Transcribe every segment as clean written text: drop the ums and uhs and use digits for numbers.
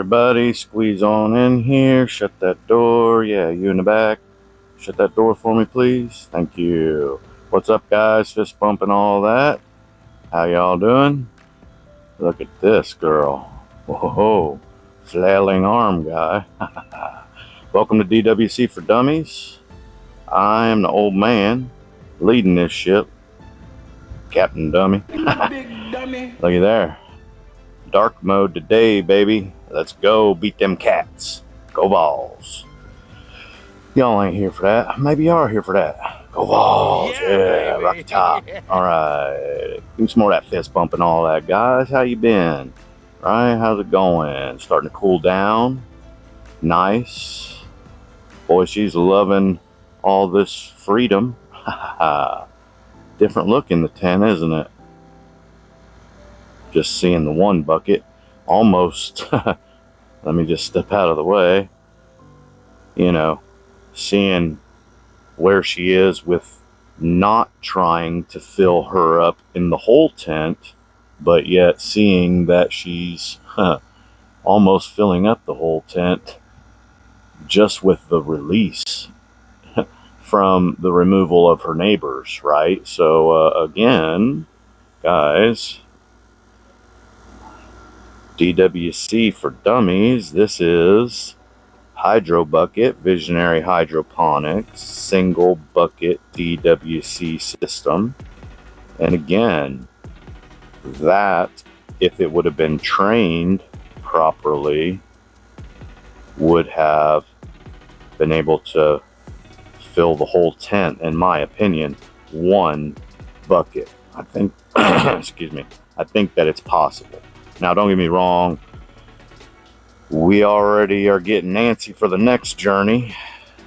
everybody, squeeze on in here. Shut that door. Yeah, you in the back. Shut that door for me, please. Thank you. What's up, guys? Fist bump and all that. How y'all doing? Look at this girl. Whoa, flailing arm guy. Welcome to DWC for Dummies. I am the old man leading this ship. Captain Dummy. Big dummy. Looky there. Dark mode today, baby. Let's go beat them cats. Go Vols. Y'all ain't here for that. Maybe you are here for that. Go Vols. Yeah, rock the top. All right. Give me some more of that fist bump and all that, guys. How you been? Right? How's it going? Starting to cool down. Nice. Boy, she's loving all this freedom. Different look in the tent, isn't it? Just seeing the one bucket. Almost. Let me just step out of the way. You know, seeing where she is with not trying to fill her up in the whole tent, but yet seeing that she's almost filling up the whole tent just with the release from the removal of her neighbors, right? So again, guys, DWC for Dummies. This is Hydro Bucket, Visionary Hydroponics, single bucket DWC system. And again, that, if it would have been trained properly, would have been able to fill the whole tent, in my opinion. One bucket. I think, excuse me, I think that it's possible. Now, don't get me wrong, we already are getting antsy for the next journey.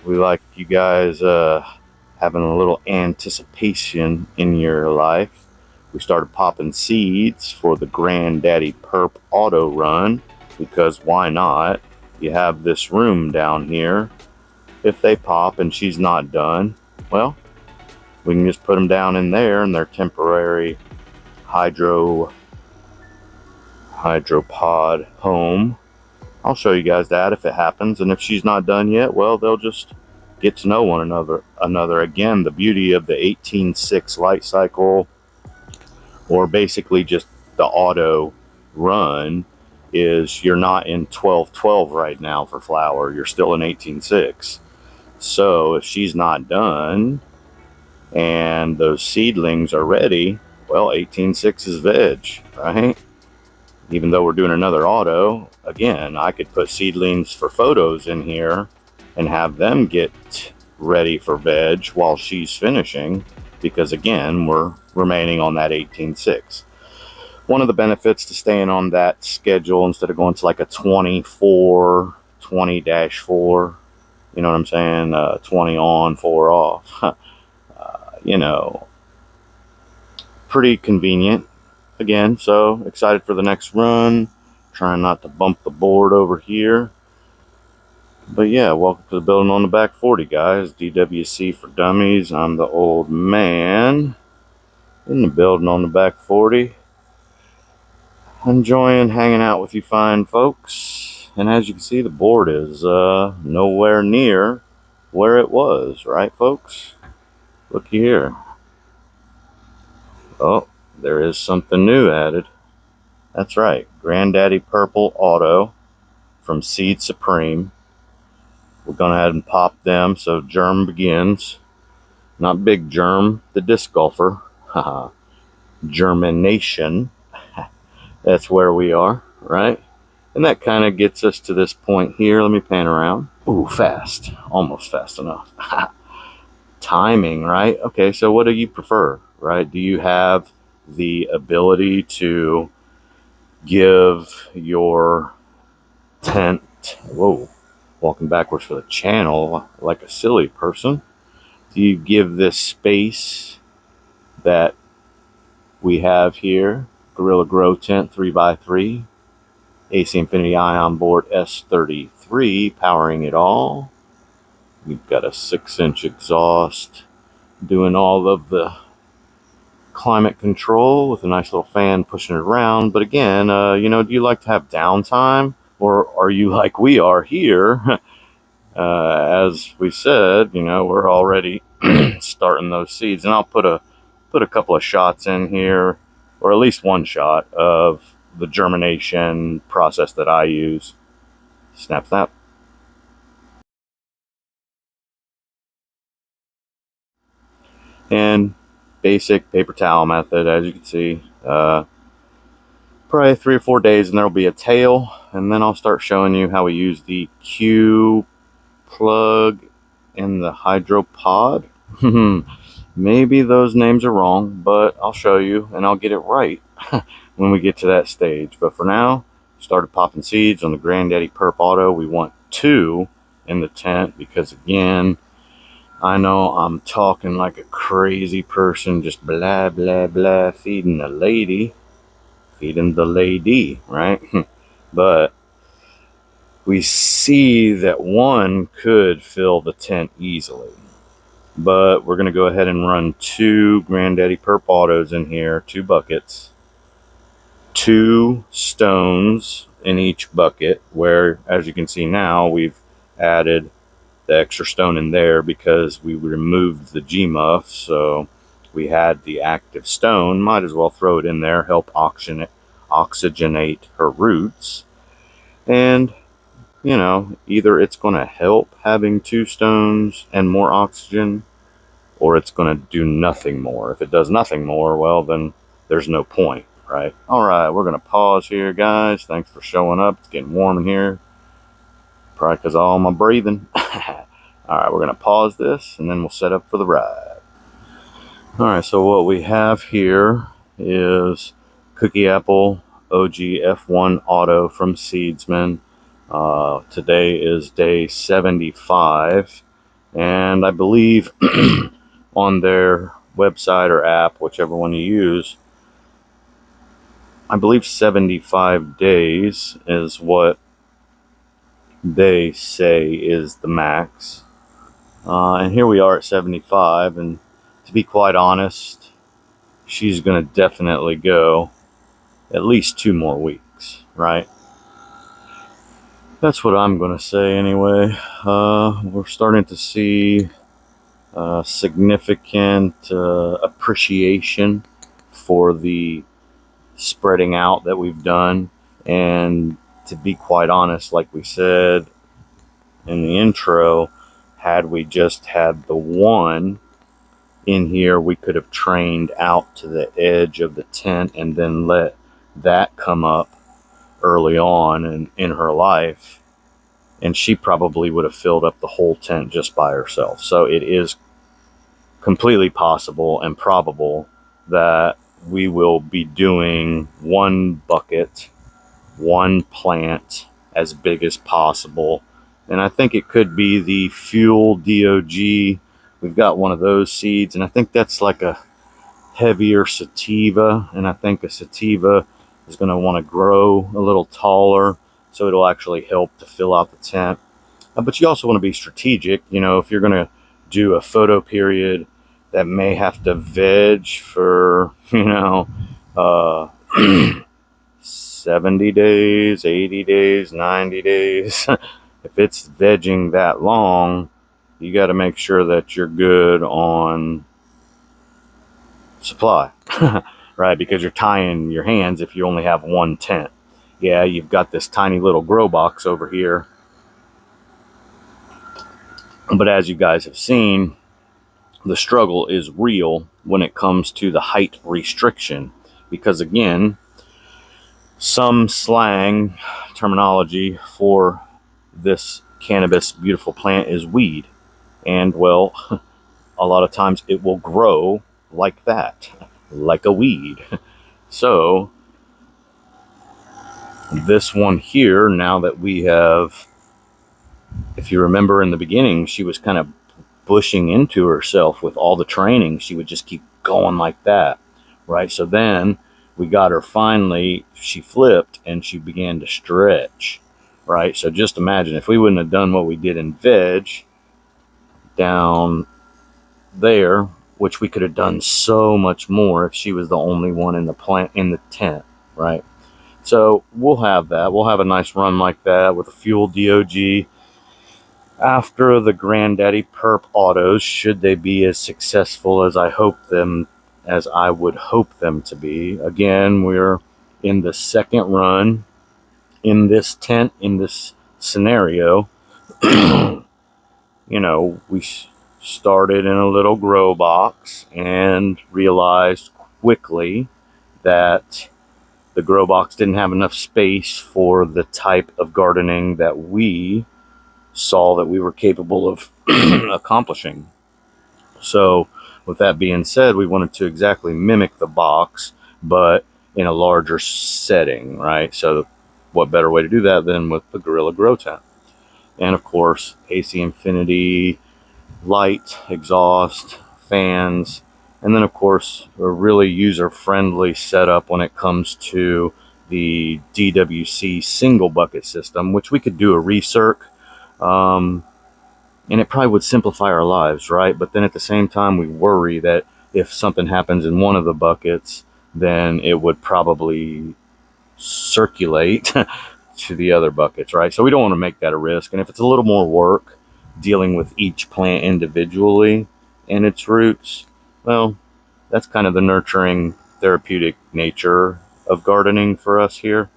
We like you guys having a little anticipation in your life. We started popping seeds for the Granddaddy Perp auto run, because why not? You have this room down here. If they pop and she's not done, well, we can just put them down in there in their temporary hydropod home. I'll show you guys that if it happens. And if she's not done yet, well, they'll just get to know one another. Again, the beauty of the 18.6 light cycle, or basically just the auto run, is you're not in 12.12 right now for flower. You're still in 18.6. So if she's not done and those seedlings are ready, well, 18.6 is veg, right? Even though we're doing another auto, again, I could put seedlings for photos in here and have them get ready for veg while she's finishing, because again, we're remaining on that 18.6. One of the benefits to staying on that schedule instead of going to like a 20-4, you know what I'm saying? 20 on, 4 off. You know, pretty convenient. Again, so excited for the next run. Trying not to bump the board over here. But yeah, welcome to the building on the back 40, guys. DWC for Dummies. I'm the old man in the building on the back 40. Enjoying hanging out with you fine folks. And as you can see, the board is nowhere near where it was, right, folks? Looky here. Oh, there is something new added. That's right, Granddaddy Purple Auto from Seed Supreme. We're going to ahead and pop them so germ begins. Not Big Germ, the disc golfer. Germination. That's where we are, right? And that kind of gets us to this point here. Let me pan around. Ooh, fast. Almost fast enough. Timing, right? Okay, so what do you prefer, right? Do you have the ability to give your tent, whoa, walking backwards for the channel like a silly person, do you give this space that we have here, Gorilla Grow Tent 3x3, AC Infinity Ion Board S33 powering it all. We've got a 6-inch exhaust doing all of the climate control with a nice little fan pushing it around. But again, you know, do you like to have downtime? Or are you like we are here? As we said, you know, we're already starting those seeds, and I'll put a couple of shots in here, or at least one shot of the germination process that I use. Snap, snap. And basic paper towel method, as you can see. Probably 3 or 4 days, and there will be a tail, and then I'll start showing you how we use the Q plug in the hydropod. Maybe those names are wrong, but I'll show you, and I'll get it right when we get to that stage. But for now, started popping seeds on the Granddaddy Perp Auto. We want 2 in the tent because, again, I know I'm talking like a crazy person, just blah, blah, blah, feeding the lady, right? But we see that 1 could fill the tent easily. But we're going to go ahead and run 2 Granddaddy Perp Autos in here, 2 buckets, 2 stones in each bucket, where, as you can see now, we've added the extra stone in there because we removed the G-muff, so we had the active stone. Might as well throw it in there, help oxygenate her roots. And, you know, either it's going to help having 2 stones and more oxygen, or it's going to do nothing more. If it does nothing more, well, then there's no point, right? All right, we're going to pause here, guys. Thanks for showing up. It's getting warm in here. Probably because of all my breathing. All right, we're going to pause this, and then we'll set up for the ride. All right, so what we have here is Cookie Apple OG F1 Auto from Seedsman. Today is day 75, and I believe on their website or app, whichever one you use, I believe 75 days is what they say is the max. And here we are at 75, and to be quite honest, she's going to definitely go at least 2 more weeks, right? That's what I'm going to say anyway. We're starting to see significant appreciation for the spreading out that we've done. And to be quite honest, like we said in the intro, had we just had the 1 in here, we could have trained out to the edge of the tent and then let that come up early on in her life, and she probably would have filled up the whole tent just by herself. So it is completely possible and probable that we will be doing 1 bucket, 1 plant as big as possible. And I think it could be the Fuel DOG. We've got one of those seeds, and I think that's like a heavier sativa, and I think a sativa is going to want to grow a little taller, so it'll actually help to fill out the tent. But you also want to be strategic. You know, if you're going to do a photo period that may have to veg for, you know, 70 days, 80 days, 90 days, if it's vegging that long, you got to make sure that you're good on supply, right? Because you're tying your hands if you only have 1 tent. Yeah, you've got this tiny little grow box over here, but as you guys have seen, the struggle is real when it comes to the height restriction, because again, some slang terminology for this cannabis beautiful plant is weed, and well, a lot of times it will grow like that, like a weed. So this one here, now that we have, if you remember in the beginning, she was kind of bushing into herself with all the training. She would just keep going like that, right? So then we got her finally, she flipped and she began to stretch, right? So just imagine if we wouldn't have done what we did in veg down there, which we could have done so much more if she was the only one in the plant, in the tent, right? So we'll have that. We'll have a nice run like that with a fuel DOG after the Granddaddy Perp autos, should they be as successful as I would hope them to be. Again, we're in the second run in this tent, in this scenario. We started in a little grow box and realized quickly that the grow box didn't have enough space for the type of gardening that we saw that we were capable of accomplishing. So, with that being said, we wanted to exactly mimic the box, but in a larger setting, right? So, what better way to do that than with the Gorilla Grow Tent? And of course, AC Infinity, light, exhaust, fans, and then of course, a really user-friendly setup when it comes to the DWC single bucket system, which we could do a recirc. And it probably would simplify our lives, right? But then at the same time, we worry that if something happens in one of the buckets, then it would probably circulate to the other buckets, right? So we don't want to make that a risk. And if it's a little more work dealing with each plant individually and its roots, well, that's kind of the nurturing therapeutic nature of gardening for us here.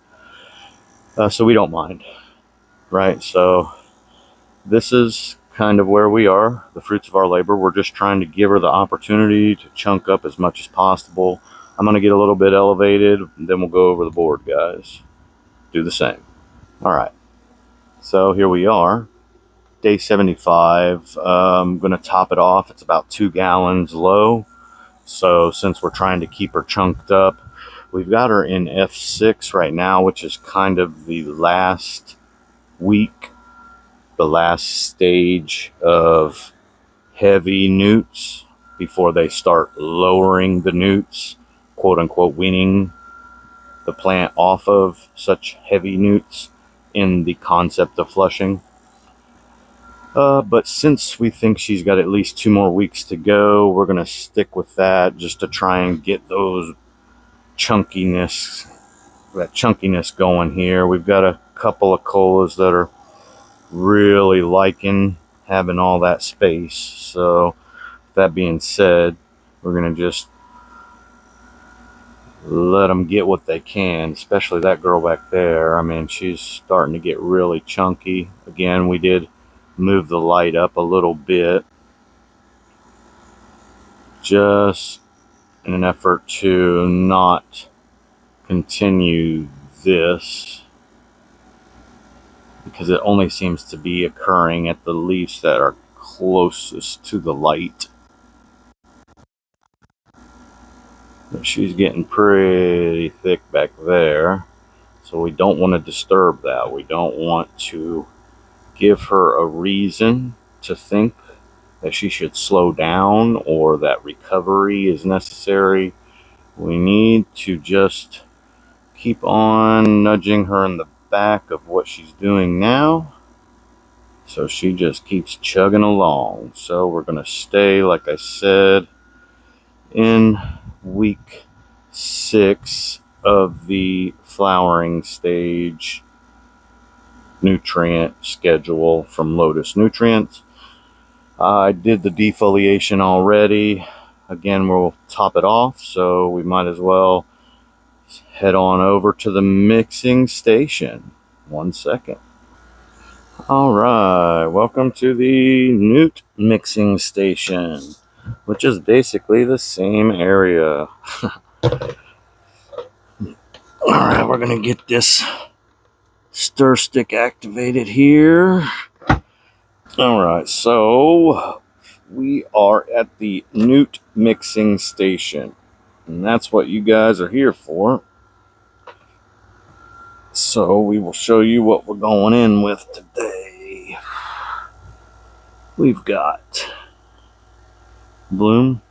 So we don't mind, right? So this is kind of where we are, the fruits of our labor. We're just trying to give her the opportunity to chunk up as much as possible. I'm going to get a little bit elevated, then we'll go over the board, guys. Do the same. All right. So here we are, day 75. I'm going to top it off. It's about 2 gallons low. So since we're trying to keep her chunked up, we've got her in F6 right now, which is kind of the last week, the last stage of heavy newts before they start lowering the newts, quote unquote, weaning the plant off of such heavy newts in the concept of flushing. But since we think she's got at least 2 more weeks to go, we're going to stick with that just to try and get that chunkiness going here. We've got a couple of colas that are really liking having all that space. So that being said, we're going to just let them get what they can, especially that girl back there. I mean, she's starting to get really chunky. Again, we did move the light up a little bit just in an effort to not continue this, because it only seems to be occurring at the leaves that are closest to the light. But she's getting pretty thick back there, so we don't want to disturb that. We don't want to give her a reason to think that she should slow down or that recovery is necessary. We need to just keep on nudging her in the back of what she's doing now, so she just keeps chugging along. So we're going to stay, like I said, in week 6 of the flowering stage nutrient schedule from Lotus Nutrients. I did the defoliation already. Again, we'll top it off, so we might as well head on over to the mixing station. 1 second. All right, welcome to the Newt mixing station, which is basically the same area. All right, we're gonna get this stir stick activated here. All right, so we are at the Newt mixing station, and that's what you guys are here for. So we will show you what we're going in with today. We've got Bloom.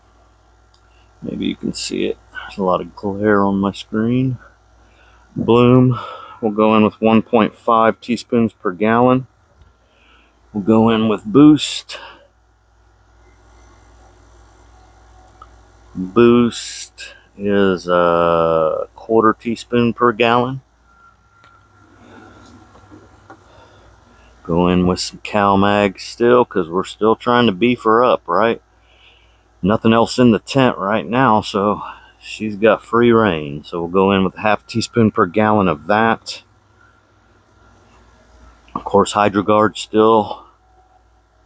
Maybe you can see it. There's a lot of glare on my screen. Bloom. We'll go in with 1.5 teaspoons per gallon. We'll go in with Boost. Boost is a 1/4 teaspoon per gallon. Go in with some cow mag still, because we're still trying to beef her up, right? Nothing else in the tent right now, so she's got free reign. So we'll go in with a half teaspoon per gallon of that. Of course, HydroGuard still.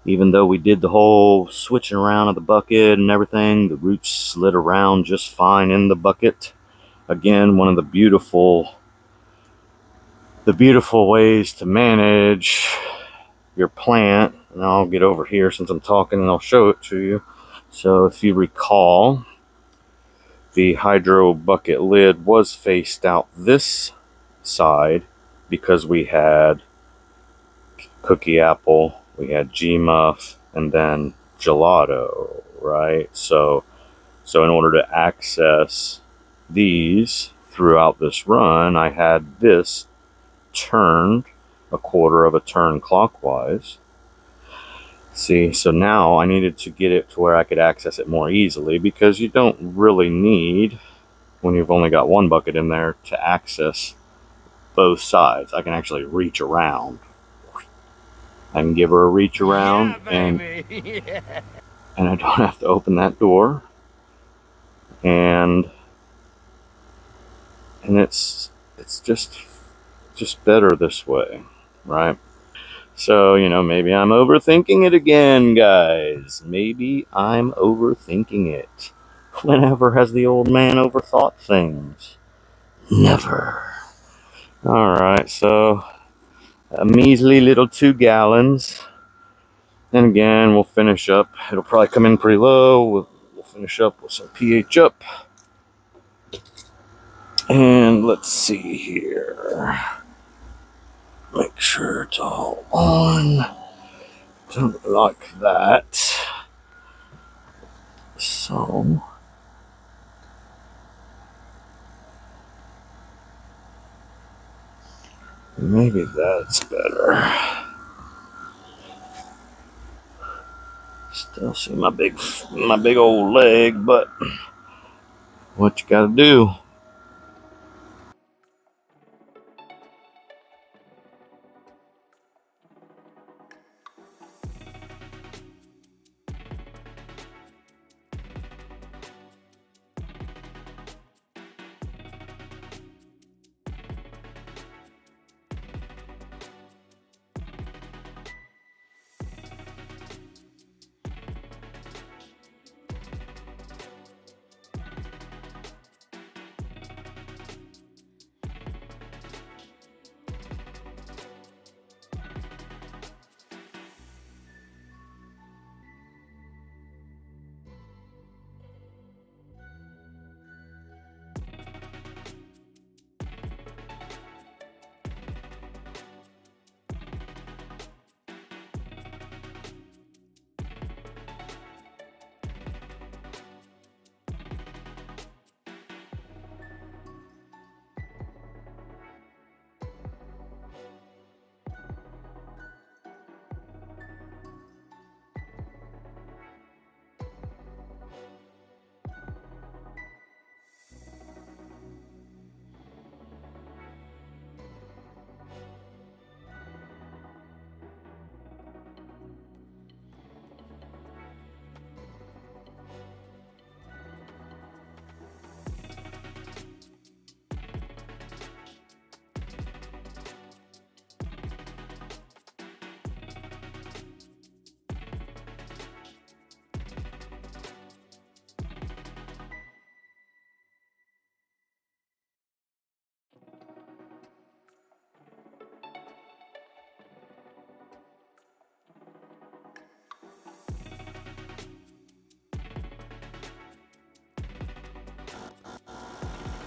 Even though we did the whole switching around of the bucket and everything, the roots slid around just fine in the bucket. Again, one of the beautiful ways to manage your plant. And I'll get over here since I'm talking and I'll show it to you. So if you recall, the hydro bucket lid was faced out this side because we had Cookie Apple, we had G-Muff, and then Gelato, right? So in order to access these throughout this run, I had this turned a quarter of a turn clockwise. See, so now I needed to get it to where I could access it more easily, because you don't really need, when you've only got one bucket in there, to access both sides. I can actually reach around. I can give her a reach around, and I don't have to open that door. And it's just better this way, right? So, you know, maybe I'm overthinking it again, guys. Maybe I'm overthinking it. Whenever has the old man overthought things? Never. Alright, so a measly little 2 gallons. And again, we'll finish up. It'll probably come in pretty low. We'll finish up with some pH up. And let's see here. Make sure it's all on. Don't like that. So maybe that's better. Still see my big old leg, but what you gotta do.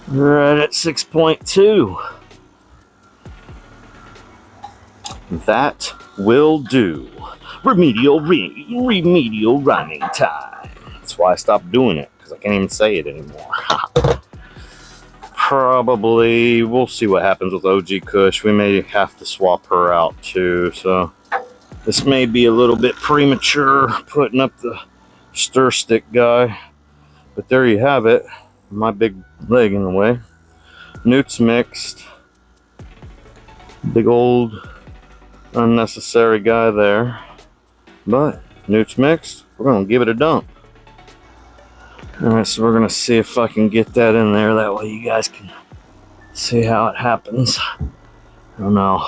Right at 6.2. That will do. Remedial running time. That's why I stopped doing it, because I can't even say it anymore. Probably, we'll see what happens with OG Kush. We may have to swap her out too, so this may be a little bit premature putting up the stir stick guy. But there you have it. My big leg in the way. Newts mixed. Big old Unnecessary guy there. But newts mixed, we're gonna give it a dump. Alright, so we're gonna see if I can get that in there. That way you guys can see how it happens. I don't know.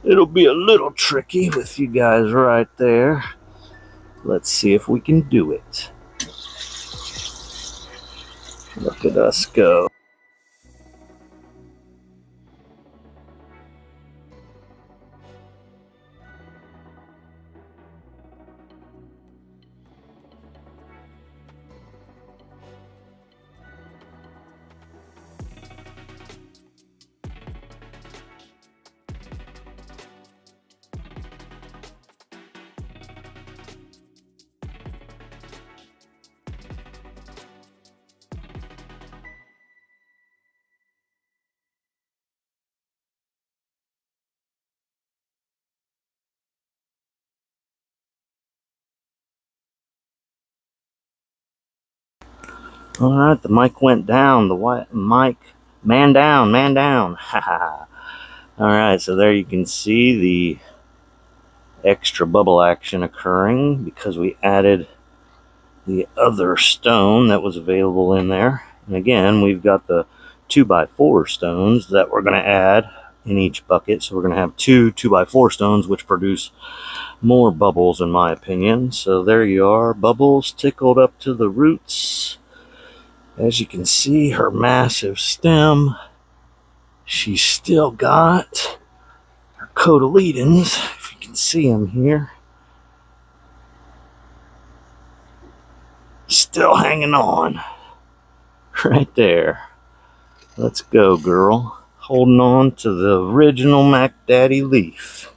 It'll be a little tricky with you guys right there. Let's see if we can do it. Look at us go. Alright, the mic went down. The mic, man down, man down. Alright, so there you can see the extra bubble action occurring because we added the other stone that was available in there. And again, we've got the 2x4 stones that we're going to add in each bucket. So we're going to have two 2x4 stones, which produce more bubbles in my opinion. So there you are, bubbles tickled up to the roots. As you can see, her massive stem, she's still got her cotyledons, if you can see them here. Still hanging on. Right there. Let's go, girl. Holding on to the original Mac Daddy leaf.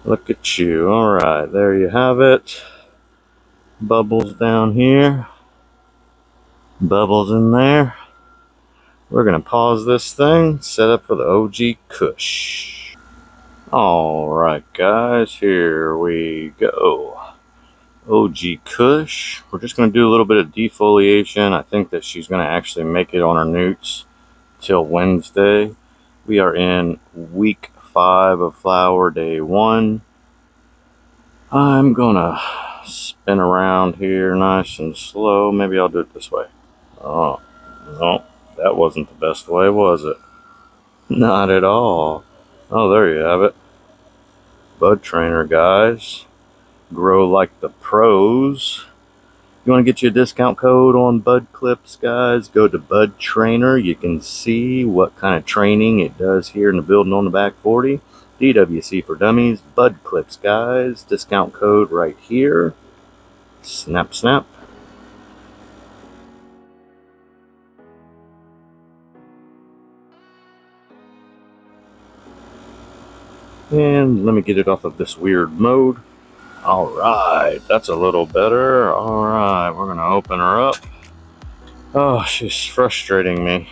Look at you. Alright, there you have it. Bubbles down here. Bubbles in there. We're going to pause this thing, set up for the OG Kush. Alright guys, here we go. OG Kush. We're just going to do a little bit of defoliation. I think that she's going to actually make it on her newts till Wednesday. We are in week 5 of flower, day 1. I'm going to spin around here nice and slow. Maybe I'll do it this way. Oh, no, that wasn't the best way, was it? Not at all. Oh, there you have it. Bud trainer, guys. Grow like the pros. You want to get you a discount code on bud clips, guys? Go to Bud Trainer. You can see what kind of training it does here in the building on the back 40. DWC for Dummies. Bud clips, guys. Discount code right here. Snap, snap. And let me get it off of this weird mode. Alright, that's a little better. Alright, we're going to open her up. Oh, she's frustrating me.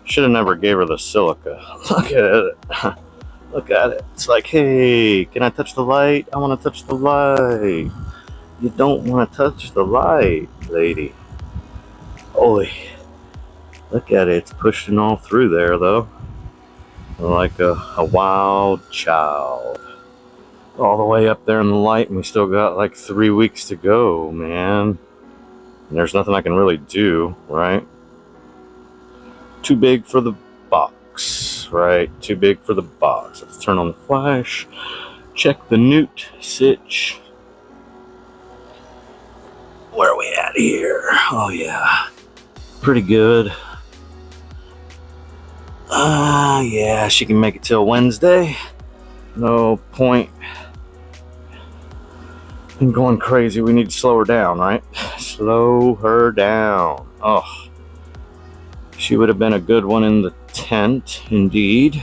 Should have never gave her the silica. Look at it. Look at it. It's like, hey, can I touch the light? I want to touch the light. You don't want to touch the light, lady. Oi. Look at it. It's pushing all through there, though. Like a wild child. All the way up there in the light, and we still got like 3 weeks to go, man. And there's nothing I can really do, right? Too big for the box, right? Too big for the box. Let's turn on the flash. Check the newt sitch. Where are we at here? Oh, yeah. Pretty good. Yeah, she can make it till Wednesday. No point in going crazy. We need to slow her down, right? Slow her down. Oh, she would have been a good one in the tent, indeed.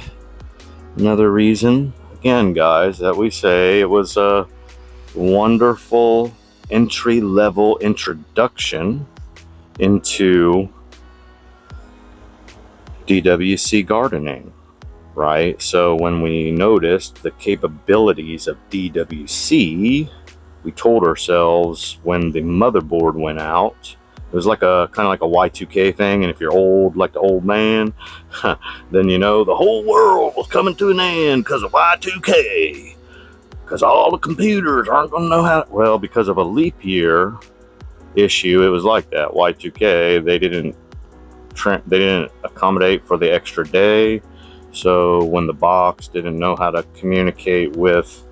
Another reason, again, guys, that we say it was a wonderful entry-level introduction into DWC gardening, right? So when we noticed the capabilities of DWC, we told ourselves when the motherboard went out It was like a kind of like a Y2K thing, and if you're old, like the old man, then you know the whole world was coming to an end because of Y2K. Because all the computers aren't going to know how. Well, because of a leap year issue, it was like that. Y2K, they didn't accommodate for the extra day. So when the box didn't know how to communicate with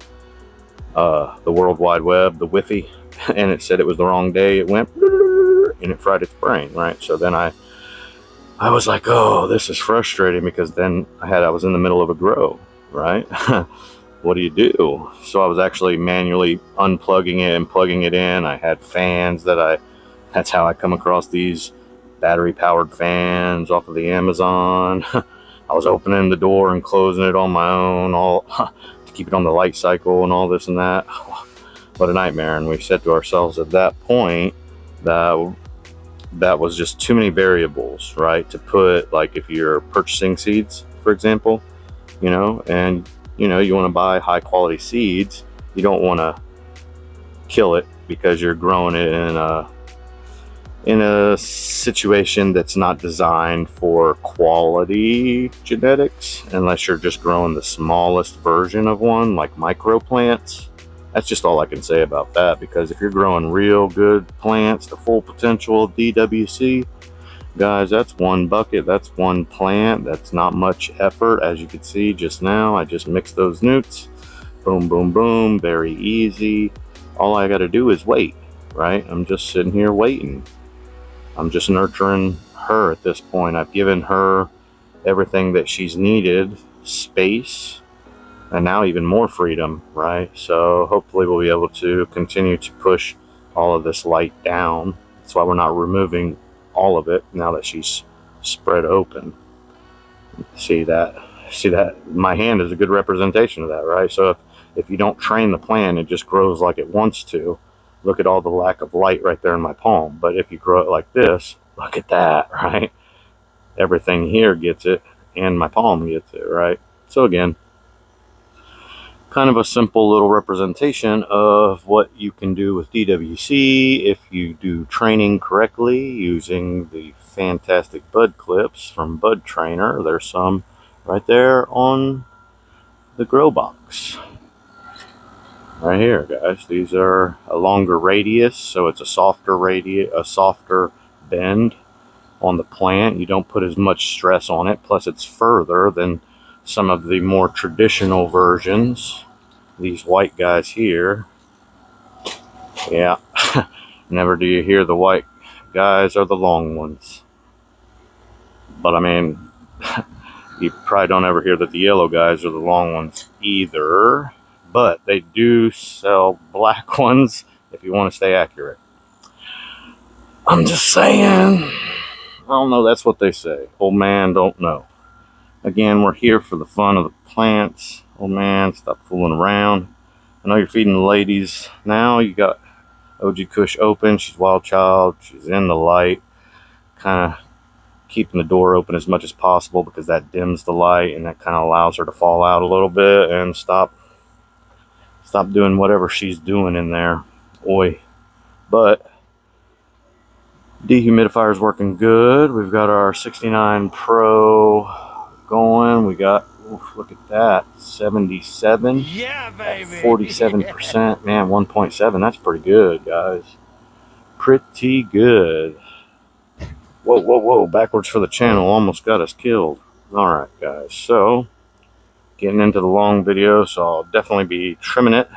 the World Wide Web, the Wi-Fi, and it said it was the wrong day, it went and it fried its brain, right? So then I was like, oh, this is frustrating, because then I was in the middle of a grow, right? What do you do? So I was actually manually unplugging it and plugging it in. I had fans that's how I come across these battery powered fans off of the Amazon. I was opening the door and closing it on my own, all to keep it on the light cycle and all this and that. What a nightmare. And we said to ourselves at that point that was just too many variables, right? To put, like, if you're purchasing seeds, for example, you know, and you know, you want to buy high quality seeds, you don't want to kill it because you're growing it in a situation that's not designed for quality genetics, unless you're just growing the smallest version of one, like micro plants. That's just all I can say about that, because if you're growing real good plants, the full potential of DWC, guys, that's one bucket, that's one plant, that's not much effort. As you can see just now, I just mixed those newts, boom, boom, boom, very easy. All I got to do is wait, right? I'm just sitting here waiting. I'm just nurturing her at this point. I've given her everything that she's needed, space, and now even more freedom, right? So hopefully we'll be able to continue to push all of this light down. That's why we're not removing all of it now that she's spread open. See that? My hand is a good representation of that, right? So if you don't train the plant, it just grows like it wants to. Look at all the lack of light right there in my palm. But if you grow it like this, look at that, right? Everything here gets it, and my palm gets it, right? So again, kind of a simple little representation of what you can do with DWC if you do training correctly using the fantastic bud clips from Bud Trainer. There's some right there on the grow box. Right here, guys. These are a longer radius, so it's a softer bend on the plant. You don't put as much stress on it, plus it's further than some of the more traditional versions. These white guys here, yeah, never do you hear the white guys are the long ones. But I mean, you probably don't ever hear that the yellow guys are the long ones either. But they do sell black ones if you want to stay accurate. I'm just saying. I don't know, that's what they say. Old man don't know. Again, we're here for the fun of the plants. Old man, stop fooling around. I know you're feeding the ladies now. You got OG Kush open. She's wild child. She's in the light. Kind of keeping the door open as much as possible because that dims the light and that kind of allows her to fall out a little bit and stop doing whatever she's doing in there. Oi. But dehumidifier is working good. We've got our 69 Pro going. We got, look at that, 77. Yeah, baby. 47%. Man, 1.7. That's pretty good, guys. Pretty good. Whoa, whoa, whoa. Backwards for the channel almost got us killed. All right, guys. So, getting into the long video, so I'll definitely be trimming it.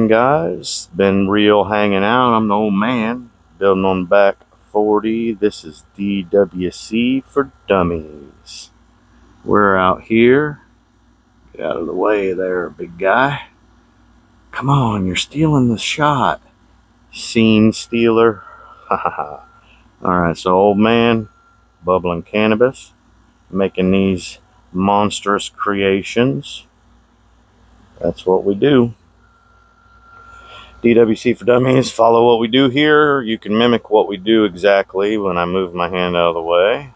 Guys, been real hanging out. I'm the old man, building on the back 40. This is DWC for Dummies. We're out here. Get out of the way there, big guy. Come on, you're stealing the shot. Scene stealer. Alright, so old man, bubbling cannabis, making these monstrous creations. That's what we do. DWC for Dummies, follow what we do here. You can mimic what we do exactly when I move my hand out of the way.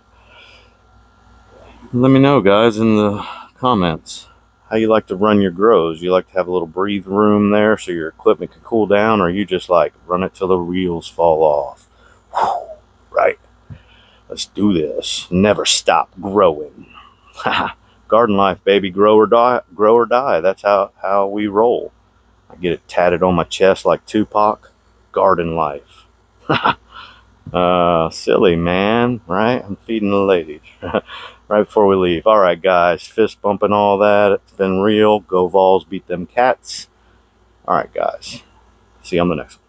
Let me know, guys, in the comments. How how you like to run your grows. You like to have a little breathe room there so your equipment can cool down, or you just like run it till the wheels fall off. Whew, right? Let's do this. Never stop growing. Garden life, baby. Grow or die. Grow or die. That's how we roll. I get it tatted on my chest like Tupac. Garden life. Silly, man. Right? I'm feeding the ladies. Right before we leave. All right, guys. Fist bumping all that. It's been real. Go Vols. Beat them cats. All right, guys. See you on the next one.